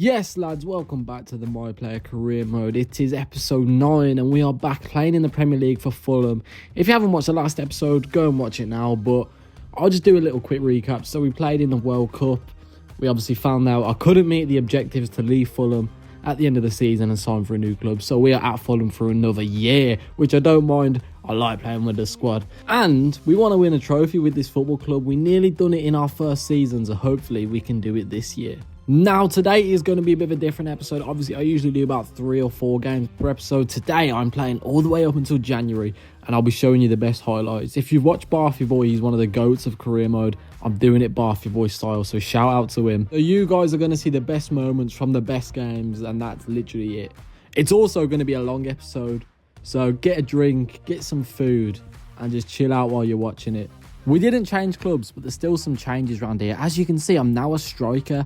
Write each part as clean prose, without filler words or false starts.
Yes, lads, welcome back to the My Player Career Mode. It is episode 9 and we are back playing in the Premier League for Fulham. If you haven't watched the last episode, go and watch it now, but I'll just do a little quick recap. So we played in the World Cup. We obviously found out I couldn't meet the objectives to leave Fulham at the end of the season and sign for a new club. So we are at Fulham for another year, which I don't mind. I like playing with the squad. And we want to win a trophy with this football club. We nearly done it in our first season, so hopefully we can do it this year. Now, today is going to be a bit of a different episode. Obviously, I usually do about 3 or 4 games per episode. Today, I'm playing all the way up until January, and I'll be showing you the best highlights. If you've watched Barthy Boy, he's one of the GOATs of career mode. I'm doing it Barthy Boy style, so shout out to him. So you guys are going to see the best moments from the best games, and that's literally it. It's also going to be a long episode, so get a drink, get some food, and just chill out while you're watching it. We didn't change clubs, but there's still some changes around here. As you can see, I'm now a striker.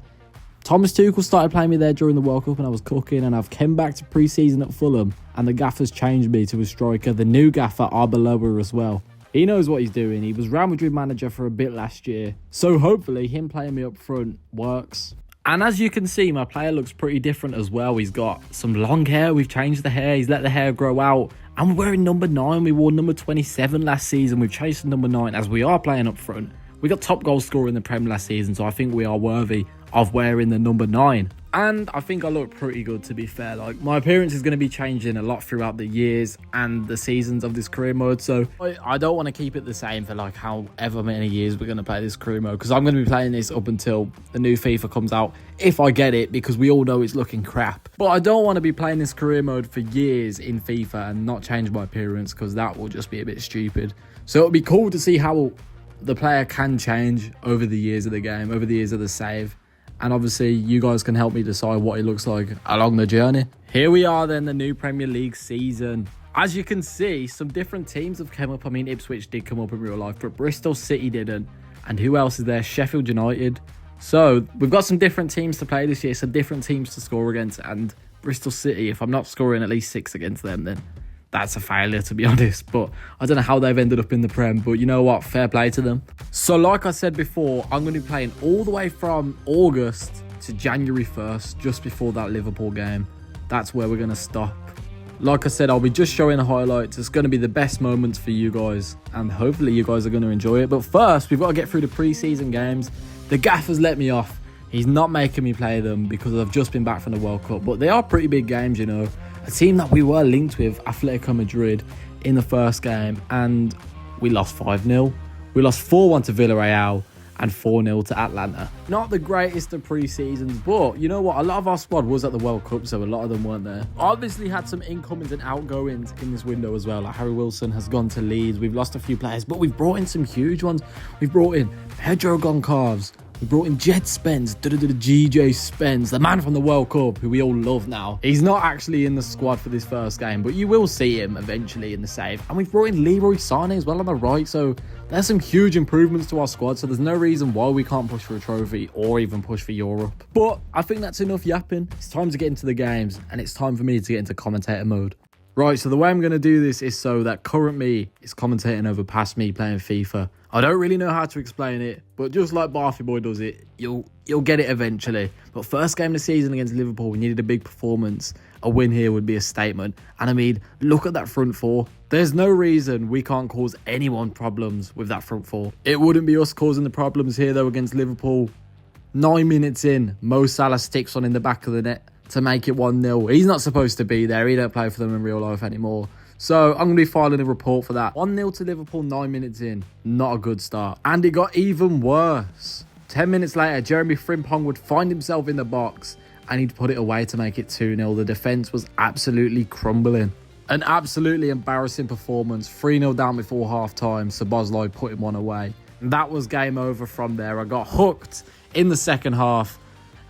Thomas Tuchel started playing me there during the World Cup and I was cooking, and I've come back to pre-season at Fulham and the gaffer's changed me to a striker. The new gaffer, Arbeloa, as well. He knows what he's doing. He was Real Madrid manager for a bit last year, so hopefully him playing me up front works. And as you can see, my player looks pretty different as well. He's got some long hair. We've changed the hair. He's let the hair grow out. And we're wearing number 9. We wore number 27 last season. We've changed to number 9 as we are playing up front. We got top goal scorer in the Prem last season, so I think we are worthy of wearing the number 9. And I think I look pretty good, to be fair. Like, my appearance is going to be changing a lot throughout the years and the seasons of this career mode, so I don't want to keep it the same for like however many years we're going to play this career mode, because I'm going to be playing this up until the new FIFA comes out, if I get it, because we all know it's looking crap. But I don't want to be playing this career mode for years in FIFA and not change my appearance, because that will just be a bit stupid. So it'll be cool to see how the player can change over the years of the game, over the years of the save. And obviously, you guys can help me decide what he looks like along the journey. Here we are then, the new Premier League season. As you can see, some different teams have come up. I mean, Ipswich did come up in real life, but Bristol City didn't. And who else is there? Sheffield United. So, we've got some different teams to play this year, some different teams to score against. And Bristol City, if I'm not scoring at least 6 against them, then that's a failure, to be honest. But I don't know how they've ended up in the Prem, but you know what? Fair play to them. So like I said before, I'm going to be playing all the way from August to January 1st, just before that Liverpool game. That's where we're going to stop. Like I said, I'll be just showing the highlights. It's going to be the best moments for you guys, and hopefully you guys are going to enjoy it. But first, we've got to get through the pre-season games. The gaffer's let me off. He's not making me play them because I've just been back from the World Cup, but they are pretty big games, you know. A team that we were linked with, Atletico Madrid, in the first game, and we lost 5-0. We lost 4-1 to Villarreal and 4-0 to Atlanta. Not the greatest of pre-seasons, but you know what? A lot of our squad was at the World Cup, so a lot of them weren't there. Obviously had some incomings and outgoings in this window as well. Like Harry Wilson has gone to Leeds. We've lost a few players, but we've brought in some huge ones. We've brought in Pedro Goncalves. We brought in Jed Spence, GJ Spence, the man from the World Cup, who we all love now. He's not actually in the squad for this first game, but you will see him eventually in the save. And we've brought in Leroy Sané as well on the right, so there's some huge improvements to our squad, so there's no reason why we can't push for a trophy or even push for Europe. But I think that's enough yapping. It's time to get into the games, and it's time for me to get into commentator mode. Right, so the way I'm going to do this is so that current me is commentating over past me playing FIFA. I don't really know how to explain it, but just like Barthy Boy does it, you'll get it eventually. But first game of the season against Liverpool, we needed a big performance. A win here would be a statement. And I mean, look at that front four. There's no reason we can't cause anyone problems with that front four. It wouldn't be us causing the problems here though against Liverpool. 9 minutes in, Mo Salah sticks one in the back of the net to make it 1-0. He's not supposed to be there. He don't play for them in real life anymore. So I'm going to be filing a report for that. 1-0 to Liverpool 9 minutes in. Not a good start. And it got even worse. 10 minutes later, Jeremy Frimpong would find himself in the box and he'd put it away to make it 2-0. The defence was absolutely crumbling. An absolutely embarrassing performance. 3-0 down before half-time. Szoboszlai putting one away. And that was game over from there. I got hooked in the second half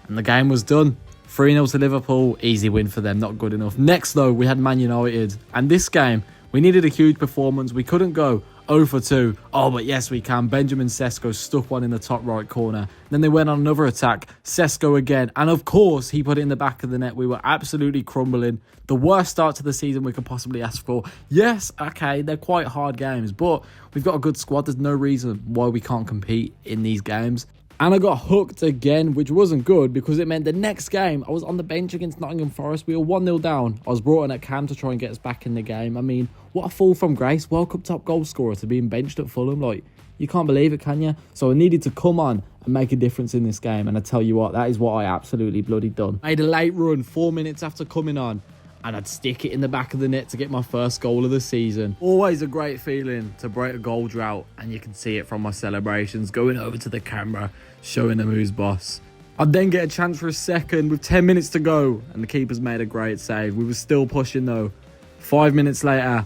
and the game was done. 3-0 to Liverpool, easy win for them, not good enough. Next though, we had Man United. And this game, we needed a huge performance. We couldn't go 0 for 2. Oh, but yes, we can. Benjamin Sesko stuck one in the top right corner. Then they went on another attack. Sesko again. And of course, he put it in the back of the net. We were absolutely crumbling. The worst start to the season we could possibly ask for. Yes, okay, they're quite hard games, but we've got a good squad. There's no reason why we can't compete in these games. And I got hooked again, which wasn't good because it meant the next game I was on the bench against Nottingham Forest. We were 1-0 down. I was brought in at Cam to try and get us back in the game. I mean, what a fall from grace. World Cup top goal scorer to being benched at Fulham. Like, you can't believe it, can you? So I needed to come on and make a difference in this game. And I tell you what, that is what I absolutely bloody done. Made a late run 4 minutes after coming on, and I'd stick it in the back of the net to get my first goal of the season. Always a great feeling to break a goal drought, and you can see it from my celebrations, going over to the camera, showing them who's boss. I'd then get a chance for a second with 10 minutes to go, and the keeper's made a great save. We were still pushing though. 5 minutes later,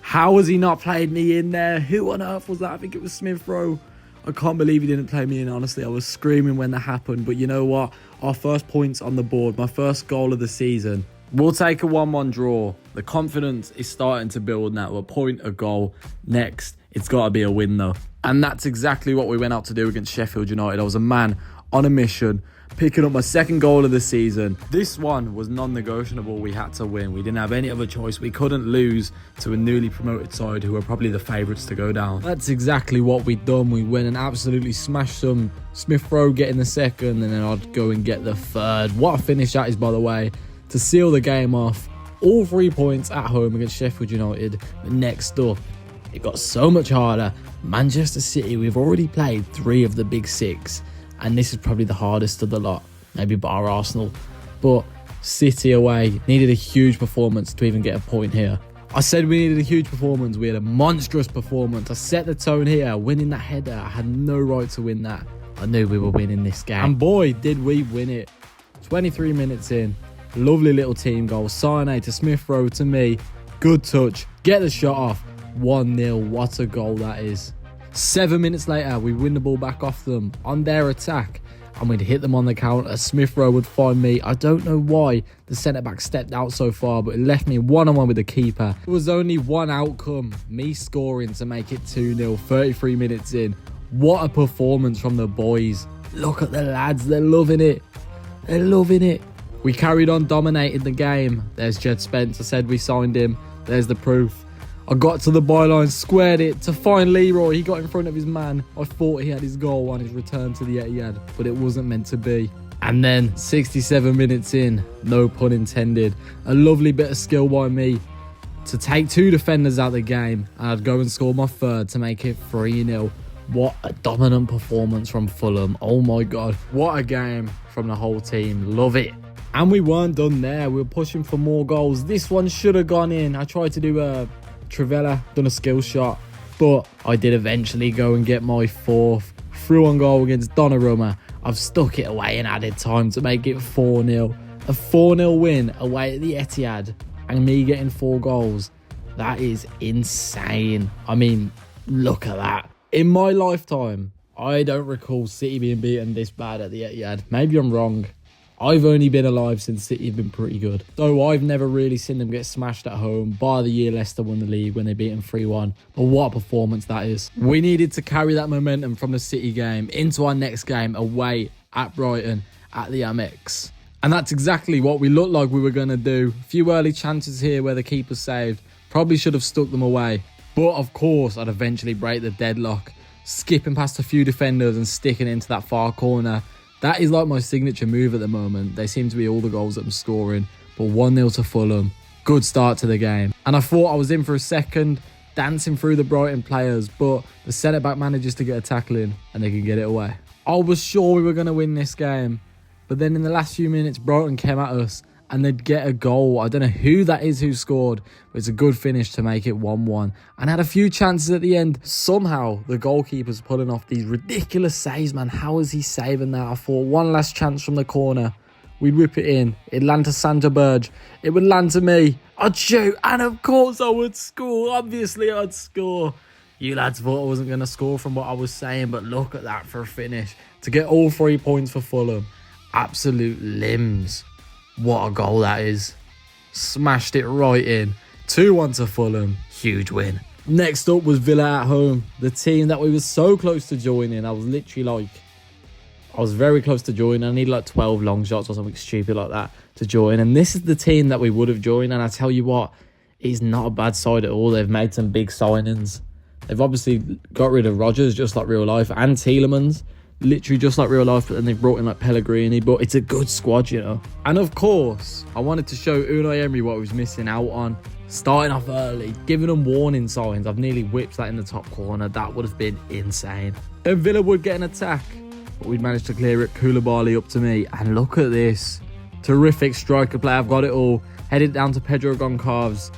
how has he not played me in there? Who on earth was that? I think it was Smith Rowe. I can't believe he didn't play me in, honestly. I was screaming when that happened, but you know what? Our first points on the board, my first goal of the season. We'll take a 1-1 draw. The confidence is starting to build now. A point, a goal. Next, it's got to be a win though. And that's exactly what we went out to do against Sheffield United. I was a man on a mission, picking up my second goal of the season. This one was non-negotiable. We had to win. We didn't have any other choice. We couldn't lose to a newly promoted side who are probably the favourites to go down. That's exactly what we'd done. We went and absolutely smashed them. Smith Rowe getting the second, and then I'd go and get the third. What a finish that is, by the way. To seal the game off, all 3 points at home against Sheffield United. But next up, it got so much harder. Manchester City, we've already played 3 of the big 6. And this is probably the hardest of the lot. Maybe bar Arsenal. But City away needed a huge performance to even get a point here. I said we needed a huge performance. We had a monstrous performance. I set the tone here. Winning that header, I had no right to win that. I knew we were winning this game. And boy, did we win it. 23 minutes in. Lovely little team goal. Sane to Smith Rowe to me. Good touch. Get the shot off. 1-0. What a goal that is. 7 minutes later, we win the ball back off them on their attack. And we'd hit them on the counter. Smith Rowe would find me. I don't know why the centre-back stepped out so far, but it left me one-on-one with the keeper. There was only one outcome. Me scoring to make it 2-0. 33 minutes in. What a performance from the boys. Look at the lads. They're loving it. They're loving it. We carried on dominating the game. There's Jed Spence. I said we signed him. There's the proof. I got to the byline, squared it to find Leroy. He got in front of his man. I thought he had his goal on his return to the Etihad, but it wasn't meant to be. And then 67 minutes in, no pun intended, a lovely bit of skill by me to take 2 defenders out of the game, and I'd go and score my third to make it 3-0. What a dominant performance from Fulham. Oh my God. What a game from the whole team. Love it. And we weren't done there. We were pushing for more goals. This one should have gone in. I tried to do a Trivella, done a skill shot, but I did eventually go and get my 4th through on goal against Donnarumma. I've stuck it away in added time to make it 4-0. A 4-0 win away at the Etihad and me getting 4 goals. That is insane. I mean, look at that. In my lifetime, I don't recall City being beaten this bad at the Etihad. Maybe I'm wrong. I've only been alive since City have been pretty good. So I've never really seen them get smashed at home, bar the year Leicester won the league when they beat them 3-1. But what a performance that is. We needed to carry that momentum from the City game into our next game away at Brighton at the Amex. And that's exactly what we looked like we were going to do. A few early chances here where the keeper saved. Probably should have stuck them away. But of course, I'd eventually break the deadlock, skipping past a few defenders and sticking it into that far corner. That is like my signature move at the moment. They seem to be all the goals that I'm scoring. But 1-0 to Fulham. Good start to the game. And I thought I was in for a second, dancing through the Brighton players, but the centre-back manages to get a tackle in and they can get it away. I was sure we were going to win this game. But then in the last few minutes, Brighton came at us and they'd get a goal. I don't know who that is who scored, but it's a good finish to make it 1-1. And had a few chances at the end. Somehow, the goalkeeper's pulling off these ridiculous saves, man. How is he saving that? I thought one last chance from the corner. We'd whip it in. It'd land to Santa Burge. It would land to me. I'd shoot. And of course I would score. Obviously I'd score. You lads thought I wasn't going to score from what I was saying, but look at that for a finish. To get all 3 points for Fulham. Absolute limbs. What a goal that is. Smashed it right in. 2-1 to Fulham. Huge win. Next up was Villa at home. The team that we were so close to joining. I was very close to joining. I needed like 12 long shots or something stupid like that to join. And this is the team that we would have joined. And I tell you what, it's not a bad side at all. They've made some big signings. They've obviously got rid of Rodgers, just like real life, and Tielemans. literally just like real life, but then they brought in like Pellegrini, but it's a good squad, you know. And of course, I wanted to show Unai Emery what he was missing out on. Starting off early, giving them warning signs. I've nearly whipped that in the top corner. That would have been insane. Then Villa would get an attack, but we'd managed to clear it. Koulibaly up to me, and look at this. Terrific striker play. I've got it all. Headed down to Pedro Goncalves,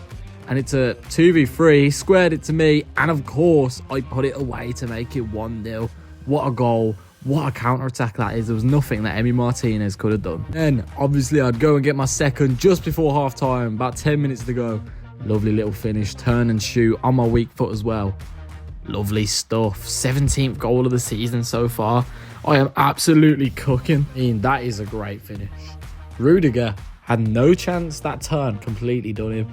and it's a 2v3. Squared it to me, and of course, I put it away to make it 1-0. What a goal. What a counter-attack that is. There was nothing that Emi Martinez could have done. Then, obviously, I'd go and get my second just before half-time. About 10 minutes to go. Lovely little finish. Turn and shoot on my weak foot as well. Lovely stuff. 17th goal of the season so far. I am absolutely cooking. I mean, that is a great finish. Rudiger had no chance. That turn completely done him.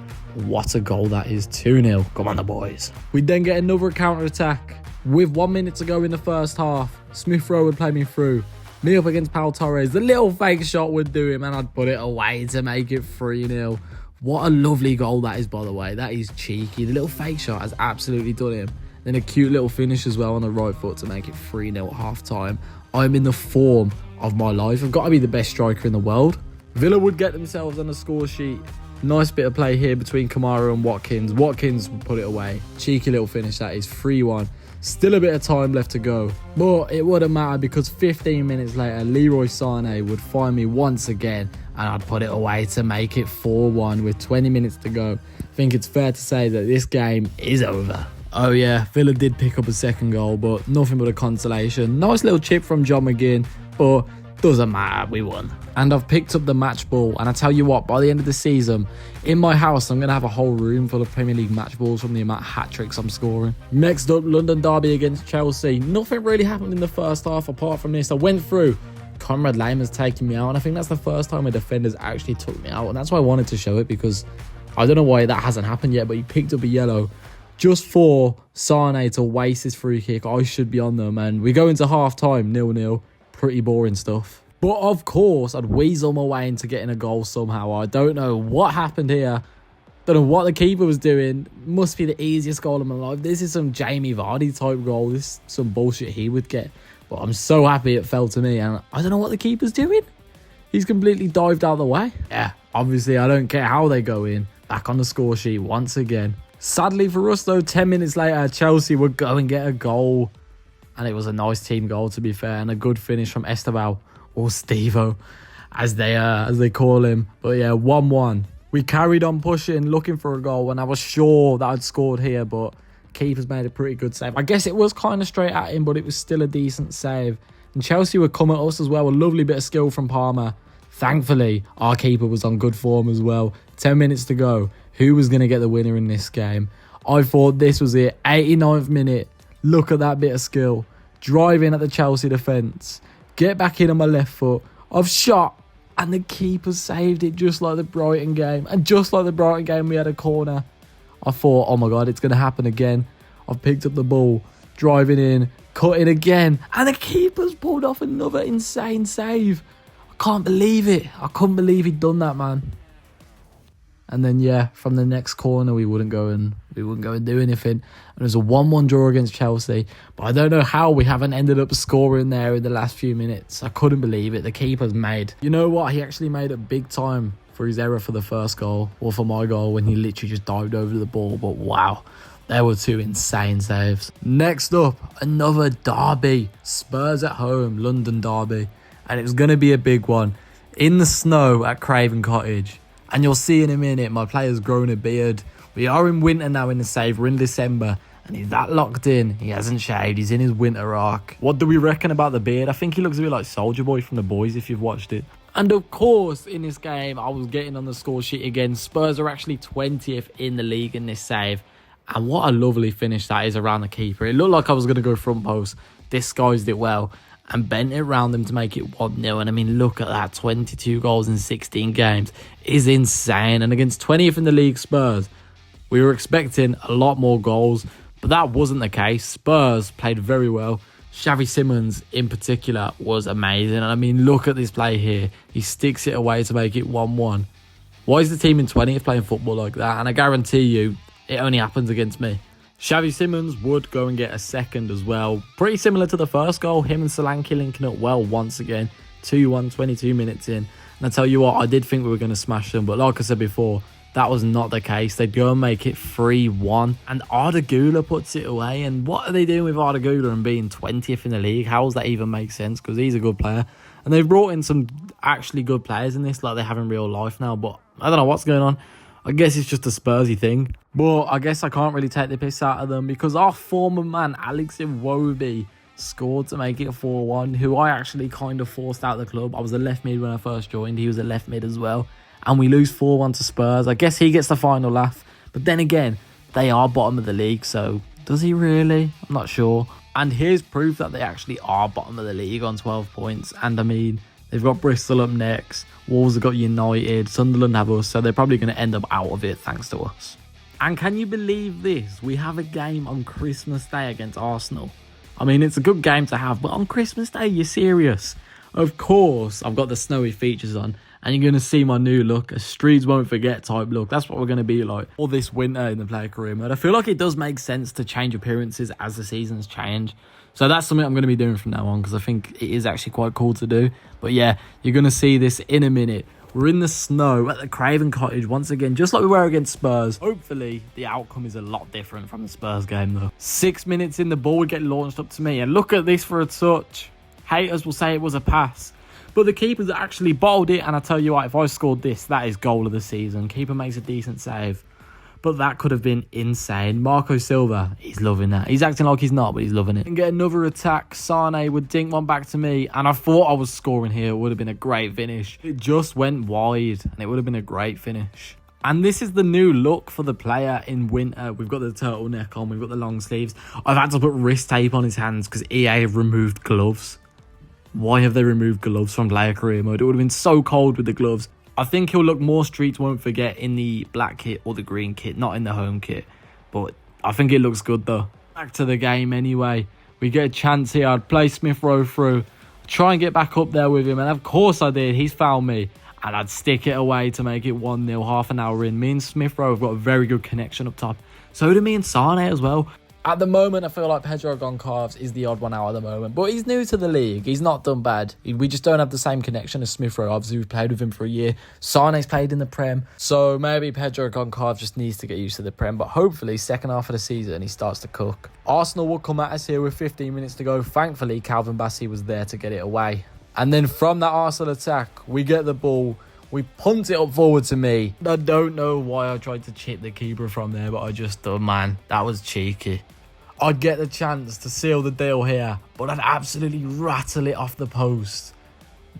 What a goal that is. 2-0. Come on, the boys. We then get another counter-attack. With 1 minute to go in the first half, Smith Rowe would play me through. Me up against Pau Torres. The little fake shot would do him, and I'd put it away to make it 3-0. What a lovely goal that is, by the way. That is cheeky. The little fake shot has absolutely done him. Then a cute little finish as well on the right foot to make it 3-0 at half-time. I'm in the form of my life. I've got to be the best striker in the world. Villa would get themselves on the score sheet. Nice bit of play here between Kamara and Watkins. Watkins would put it away. Cheeky little finish that is. 3-1. Still a bit of time left to go, but it wouldn't matter because 15 minutes later, Leroy Sané would find me once again, and I'd put it away to make it 4-1 with 20 minutes to go. I think it's fair to say that this game is over. Oh yeah, Villa did pick up a second goal, but nothing but a consolation. Nice little chip from John McGinn, but doesn't matter, we won. And I've picked up the match ball, and I tell you what, by the end of the season, in my house, I'm going to have a whole room full of Premier League match balls from the amount of hat-tricks I'm scoring. Next up, London derby against Chelsea. Nothing really happened in the first half apart from this. I went through. Conrad Lehmann's taking me out, and I think that's the first time a defender's actually took me out, and that's why I wanted to show it, because I don't know why that hasn't happened yet, but he picked up a yellow just for Sané to waste his free kick. I should be on them, and we go into half-time, 0-0. Pretty boring stuff. But of course, I'd weasel my way into getting a goal somehow. I don't know what happened here. Don't know what the keeper was doing. Must be the easiest goal of my life. This is some Jamie Vardy type goal. This is some bullshit he would get. But I'm so happy it fell to me. And I don't know what the keeper's doing. He's completely dived out of the way. Yeah, obviously I don't care how they go in. Back on the score sheet once again. Sadly for us though, 10 minutes later, Chelsea would go and get a goal. And it was a nice team goal, to be fair, and a good finish from Esteban, or Stevo, as they call him. But yeah, 1-1. We carried on pushing, looking for a goal, and I was sure that I'd scored here, but keeper's made a pretty good save. I guess it was kind of straight at him, but it was still a decent save. And Chelsea would come at us as well. A lovely bit of skill from Palmer. Thankfully, our keeper was on good form as well. 10 minutes to go. Who was going to get the winner in this game? I thought this was it. 89th minute. Look at that bit of skill. Drive in at the Chelsea defence. Get back in on my left foot. I've shot. And the keeper saved it just like the Brighton game. And just like the Brighton game, we had a corner. I thought, oh my God, it's going to happen again. I've picked up the ball. Driving in. Cutting again. And the keeper's pulled off another insane save. I can't believe it. I couldn't believe he'd done that, man. And then, yeah, from the next corner, we wouldn't go and do anything. And it was a 1-1 draw against Chelsea. But I don't know how we haven't ended up scoring there in the last few minutes. I couldn't believe it. The keeper's made. You know what? He actually made it big time for his error for the first goal. Or for my goal when he literally just dived over the ball. But wow, there were two insane saves. Next up, another derby. Spurs at home, London derby. And it was going to be a big one. In the snow at Craven Cottage. And you'll see in a minute, my player's grown a beard. We are in winter now in the save. We're in December. And he's that locked in. He hasn't shaved. He's in his winter arc. What do we reckon about the beard? I think he looks a bit like Soldier Boy from The Boys, if you've watched it. And of course, in this game, I was getting on the score sheet again. Spurs are actually 20th in the league in this save. And what a lovely finish that is around the keeper. It looked like I was going to go front post. Disguised it well. And bent it around them to make it 1-0. And I mean, look at that. 22 goals in 16 games is insane. And against 20th in the league Spurs, we were expecting a lot more goals. But that wasn't the case. Spurs played very well. Xavi Simons in particular was amazing. And I mean, look at this play here. He sticks it away to make it 1-1. Why is the team in 20th playing football like that? And I guarantee you, it only happens against me. Xavi Simons would go and get a second as well. Pretty similar to the first goal. Him and Solanke linking up well once again. 2-1, 22 minutes in. And I tell you what, I did think we were going to smash them. But like I said before, that was not the case. They'd go and make it 3-1. And Arda Güler puts it away. And what are they doing with Arda Güler and being 20th in the league? How does that even make sense? Because he's a good player. And they've brought in some actually good players in this, like they have in real life now. But I don't know what's going on. I guess it's just a Spursy thing. But I guess I can't really take the piss out of them because our former man, Alex Iwobi, scored to make it 4-1, who I actually kind of forced out of the club. I was a left mid when I first joined. He was a left mid as well. And we lose 4-1 to Spurs. I guess he gets the final laugh. But then again, they are bottom of the league. So does he really? I'm not sure. And here's proof that they actually are bottom of the league on 12 points. And I mean, they've got Bristol up next. Wolves have got United. Sunderland have us. So they're probably going to end up out of it thanks to us. And can you believe this? We have a game on Christmas Day against Arsenal. I mean, it's a good game to have. But on Christmas Day, you're serious? Of course, I've got the snowy features on. And you're going to see my new look. A streets won't forget type look. That's what we're going to be like all this winter in the player career mode. I feel like it does make sense to change appearances as the seasons change. So that's something I'm going to be doing from now on because I think it is actually quite cool to do. But yeah, you're going to see this in a minute. We're in the snow at the Craven Cottage once again, just like we were against Spurs. Hopefully, the outcome is a lot different from the Spurs game though. 6 minutes in, the ball would get launched up to me. And look at this for a touch. Haters will say it was a pass. But the keeper's actually bottled it. And I tell you what, if I scored this, that is goal of the season. Keeper makes a decent save. But that could have been insane. Marco Silva, he's loving that. He's acting like he's not, but he's loving it. And get another attack. Sane would dink one back to me. And I thought I was scoring here. It would have been a great finish. It just went wide. And it would have been a great finish. And this is the new look for the player in winter. We've got the turtleneck on. We've got the long sleeves. I've had to put wrist tape on his hands because EA have removed gloves. Why have they removed gloves from player career mode? It would have been so cold with the gloves. I think he'll look more streets won't forget in the black kit or the green kit, not in the home kit. But I think it looks good though. Back to the game anyway. We get a chance here. I'd play Smith Rowe through. Try and get back up there with him. And of course I did. He's fouled me. And I'd stick it away to make it 1-0 half an hour in. Me and Smith Rowe have got a very good connection up top. So do me and Sane as well. At the moment, I feel like Pedro Goncalves is the odd one out at the moment. But he's new to the league. He's not done bad. We just don't have the same connection as Smith Rowe. Obviously, we've played with him for a year. Sane's played in the Prem. So maybe Pedro Goncalves just needs to get used to the Prem. But hopefully, second half of the season, he starts to cook. Arsenal will come at us here with 15 minutes to go. Thankfully, Calvin Bassey was there to get it away. And then from that Arsenal attack, we get the ball. We punt it up forward to me. I don't know why I tried to chip the keeper from there, but I just thought, man, that was cheeky. I'd get the chance to seal the deal here, but I'd absolutely rattle it off the post.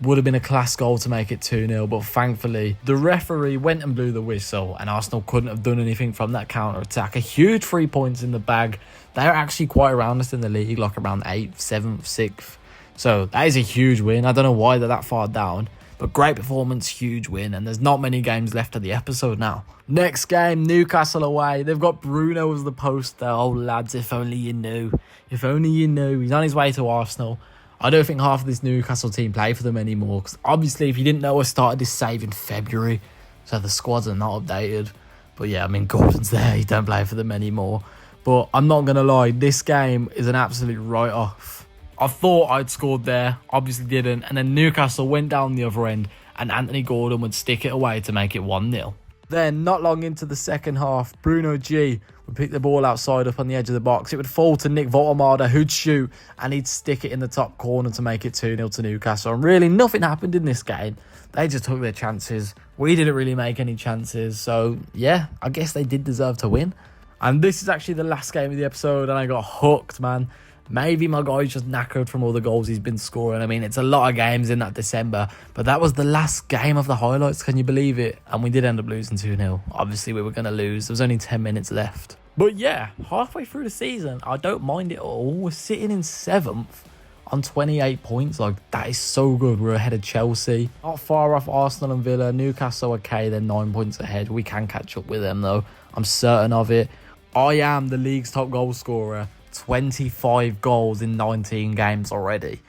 Would have been a class goal to make it 2-0, but thankfully, the referee went and blew the whistle, and Arsenal couldn't have done anything from that counter-attack. A huge 3 points in the bag. They're actually quite around us in the league, like around 8th, 7th, 6th. So that is a huge win. I don't know why they're that far down. But great performance, huge win, and there's not many games left of the episode now. Next game, Newcastle away. They've got Bruno as the poster. Oh, lads, if only you knew. If only you knew. He's on his way to Arsenal. I don't think half of this Newcastle team play for them anymore. Because obviously, if you didn't know, I started this save in February. So the squads are not updated. But yeah, I mean, Gordon's there. He don't play for them anymore. But I'm not going to lie. This game is an absolute write-off. I thought I'd scored there, obviously didn't, and then Newcastle went down the other end and Anthony Gordon would stick it away to make it 1-0. Then, not long into the second half, Bruno G would pick the ball outside up on the edge of the box. It would fall to Nick Voltemada, who'd shoot, and he'd stick it in the top corner to make it 2-0 to Newcastle. And really, nothing happened in this game. They just took their chances. We didn't really make any chances. So, yeah, I guess they did deserve to win. And this is actually the last game of the episode, and I got hooked, man. Maybe my guy's just knackered from all the goals he's been scoring. I mean, it's a lot of games in that December. But that was the last game of the highlights. Can you believe it? And we did end up losing 2-0. Obviously, we were going to lose. There was only 10 minutes left. But yeah, halfway through the season, I don't mind it at all. We're sitting in 7th on 28 points. Like, that is so good. We're ahead of Chelsea. Not far off Arsenal and Villa. Newcastle, okay, they're 9 points ahead. We can catch up with them, though. I'm certain of it. I am the league's top goal scorer. 25 goals in 19 games already.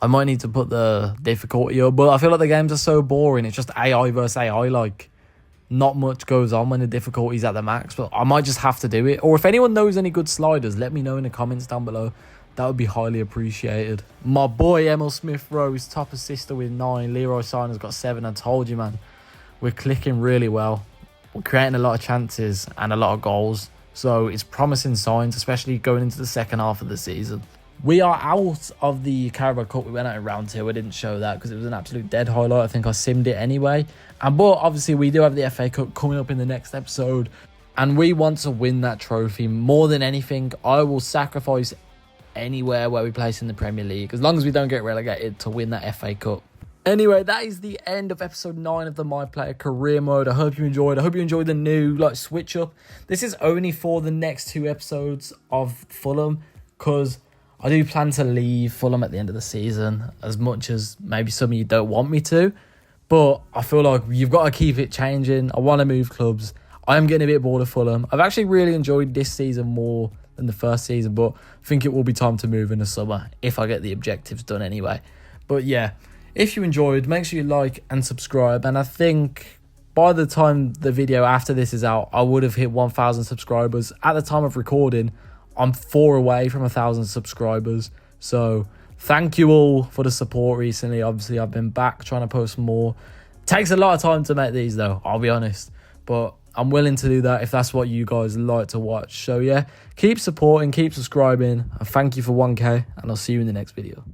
I might need to put the difficulty up, but I feel like the games are so boring. It's just AI versus AI, like. not much goes on when the difficulty's at the max, but I might just have to do it. Or if anyone knows any good sliders, let me know in the comments down below. That would be highly appreciated. My boy Emil Smith-Rowe is top assister with 9. Leroy Sané's got 7. I told you, man. We're clicking really well. We're creating a lot of chances and a lot of goals. So it's promising signs, especially going into the second half of the season. We are out of the Carabao Cup. We went out in round 2. I didn't show that because it was an absolute dead highlight. I think I simmed it anyway. But obviously we do have the FA Cup coming up in the next episode. And we want to win that trophy more than anything. I will sacrifice anywhere where we place in the Premier League, as long as we don't get relegated, to win that FA Cup. Anyway, that is the end of episode 9 of the My Player career mode. I hope you enjoyed. I hope you enjoyed the new switch up. This is only for the next 2 episodes of Fulham, because I do plan to leave Fulham at the end of the season, as much as maybe some of you don't want me to. But I feel like you've got to keep it changing. I want to move clubs. I am getting a bit bored of Fulham. I've actually really enjoyed this season more than the first season, but I think it will be time to move in the summer if I get the objectives done anyway. But yeah, if you enjoyed, make sure you like and subscribe. And I think by the time the video after this is out, I would have hit 1,000 subscribers. At the time of recording, I'm 4 away from 1,000 subscribers. So thank you all for the support recently. Obviously, I've been back trying to post more. Takes a lot of time to make these though, I'll be honest. But I'm willing to do that if that's what you guys like to watch. So yeah, keep supporting, keep subscribing, and thank you for 1K, and I'll see you in the next video.